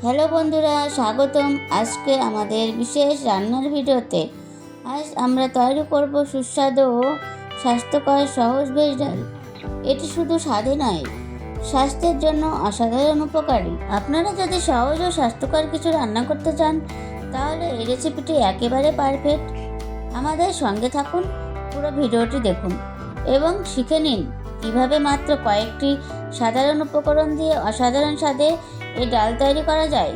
Hello বন্ধুরা, স্বাগতম আজকে আমাদের বিশেষ রান্নার ভিডিওতে। আজ আমরা তৈরি করব সুস্বাদু ও স্বাস্থ্যকর সহজ ভেজ ডাল। এটি শুধু স্বাদে নয়, স্বাস্থ্যের জন্য অসাধারণ উপকারী। আপনারা যদি সহজ ও স্বাস্থ্যকর কিছু রান্না করতে চান তাহলে এই রেসিপিটি একেবারে পারফেক্ট। আমাদের সঙ্গে থাকুন, পুরো ভিডিওটি দেখুন এবং শিখে নিন কীভাবে মাত্র কয়েকটি সাধারণ উপকরণ দিয়ে অসাধারণ স্বাদে এই ডাল তৈরি করা যায়।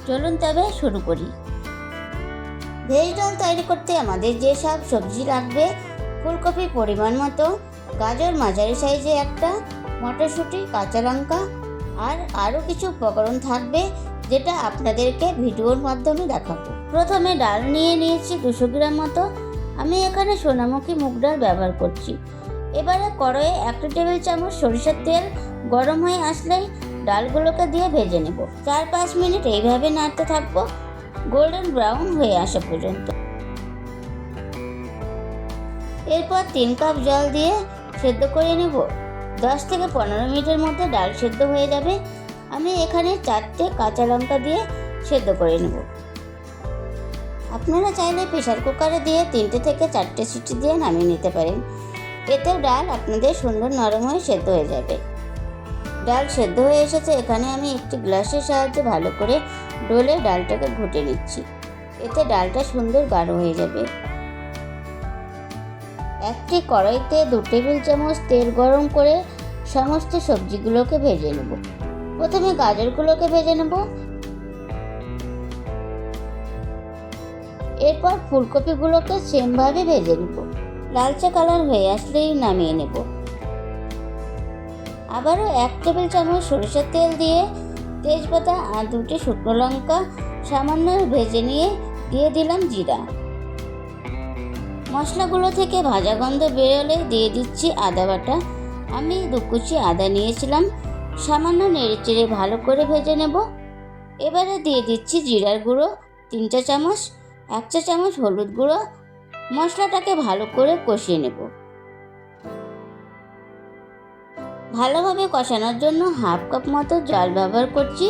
চলুন তবে শুরু করি। ভেজ ডাল তৈরি করতে আমাদের যেসব সবজি লাগবে: ফুলকপি পরিমাণ মতো, গাজর মাঝারি সাইজে একটা, মটরশুঁটি, কাঁচা লঙ্কা আর আরও কিছু উপকরণ থাকবে যেটা আপনাদেরকে ভিডিওর মাধ্যমে দেখাবো। প্রথমে ডাল নিয়েছি 200 গ্রাম মতো। আমি এখানে সোনামুখী মুগ ডাল ব্যবহার করছি। এবারে কড়াইয়ে 1 টেবিল চামচ সরিষার তেল গরম হয়ে আসলেই ডালগুলোকে দিয়ে ভেজে নেব। 4-5 মিনিট এইভাবে নাড়তে থাকবো গোল্ডেন ব্রাউন হয়ে আসা পর্যন্ত। এরপর 3 কাপ জল দিয়ে সেদ্ধ করে নেব। 10 থেকে 15 মিনিটের মধ্যে ডাল সেদ্ধ হয়ে যাবে। আমি এখানে 4টে কাঁচা লঙ্কা দিয়ে সেদ্ধ করে নেব। আপনারা চাইলে প্রেসার কুকারে দিয়ে 3টে থেকে 4টে সিটি দিয়ে নামিয়ে নিতে পারেন। এতে ডাল আপনাদের সুন্দর নরম হয়ে সেদ্ধ হয়ে যাবে। ডাল সেদ্ধ হয়ে এসেছে। এখানে আমি একটি গ্লাসের সাহায্যে ভালো করে ডলে ডালটাকে ঘুটে নিচ্ছি। এতে ডালটা সুন্দর গাঢ় হয়ে যাবে। একটি কড়াইতে 2 টেবিল চামচ তেল গরম করে সমস্ত সবজিগুলোকে ভেজে নেব। প্রথমে গাজরগুলোকে ভেজে নেব। এরপর ফুলকপিগুলোকে সেমভাবে ভেজে নেব। লালচে কালার হয়ে আসলেই নামিয়ে নেব। আবারও 1 টেবিল চামচ সরিষার তেল দিয়ে তেজপাতা আর 2টি শুকনো লঙ্কা সামান্য ভেজে নিয়ে দিয়ে দিলাম জিরা। মশলাগুলো থেকে ভাজা গন্ধ বেরোলে দিয়ে দিচ্ছি আদা বাটা। আমি 2 কুচি আদা নিয়েছিলাম। সামান্য নেড়েচেড়ে ভালো করে ভেজে নেব। এবারে দিয়ে দিচ্ছি জিরার গুঁড়ো 3 চা চামচ, 1 চা চামচ হলুদ গুঁড়ো। মশলাটাকে ভালো করে কষিয়ে নেব। ভালোভাবে কষানোর জন্য 1/2 কাপ মতো জল ব্যবহার করছি।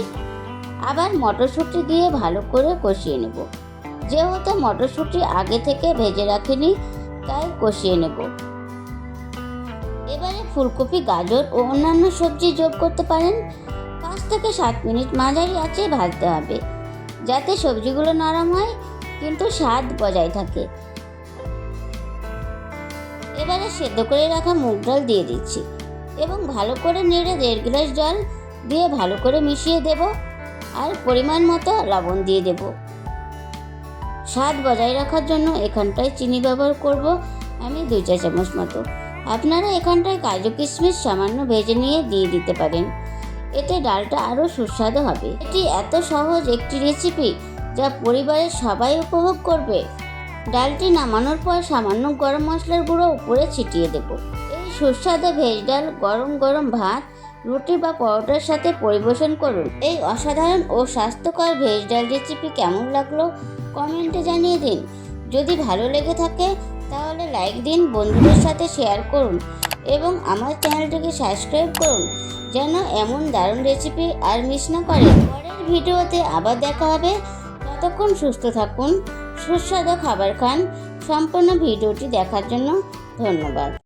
আবার মটরশুঁটি দিয়ে ভালো করে কষিয়ে নেব। যেহেতু মটরশুঁটি আগে থেকে ভেজে রাখিনি তাই কষিয়ে নেব। এবারে ফুলকপি, গাজর ও অন্যান্য সবজি যোগ করতে পারেন। 5 থেকে 7 মিনিট মাঝারি আঁচে ভাজতে হবে যাতে সবজিগুলো নরম হয় কিন্তু স্বাদ বজায় থাকে। এবারে সেদ্ধ করে রাখা মুগ ডাল দিয়ে দিচ্ছি এবং ভালো করে নেড়ে 1.5 গ্লাস জল দিয়ে ভালো করে মিশিয়ে দেব আর পরিমাণ মতো লবণ দিয়ে দেব। স্বাদ বজায় রাখার জন্য এখানটায় চিনি ব্যবহার করব আমি 2 চা চামচ মতো। আপনারা এখানটায় কাজু কিশমিশ সামান্য ভেজে নিয়ে দিয়ে দিতে পারেন। এতে ডালটা আরও সুস্বাদু হবে। এটি এত সহজ একটি রেসিপি যা পরিবারের সবাই উপভোগ করবে। ডালটি নামানোর পর সামান্য গরম মশলার গুঁড়ো উপরে ছিটিয়ে দেব। এই সুস্বাদু ভেজ ডাল গরম গরম ভাত, রুটি বা পরোটার সাথে পরিবেশন করুন। এই অসাধারণ ও স্বাস্থ্যকর ভেজ ডাল রেসিপি কেমন লাগলো কমেন্টে জানিয়ে দিন। যদি ভালো লেগে থাকে তাহলে লাইক দিন, বন্ধুদের সাথে শেয়ার করুন এবং আমার চ্যানেলটিকে সাবস্ক্রাইব করুন যেন এমন দারুণ রেসিপি আর মিস না করেন। পরের ভিডিওতে আবার দেখা হবে। ততক্ষণ সুস্থ থাকুন, সুস্বাদু খাবার খান। সম্পূর্ণ ভিডিওটি দেখার জন্য ধন্যবাদ।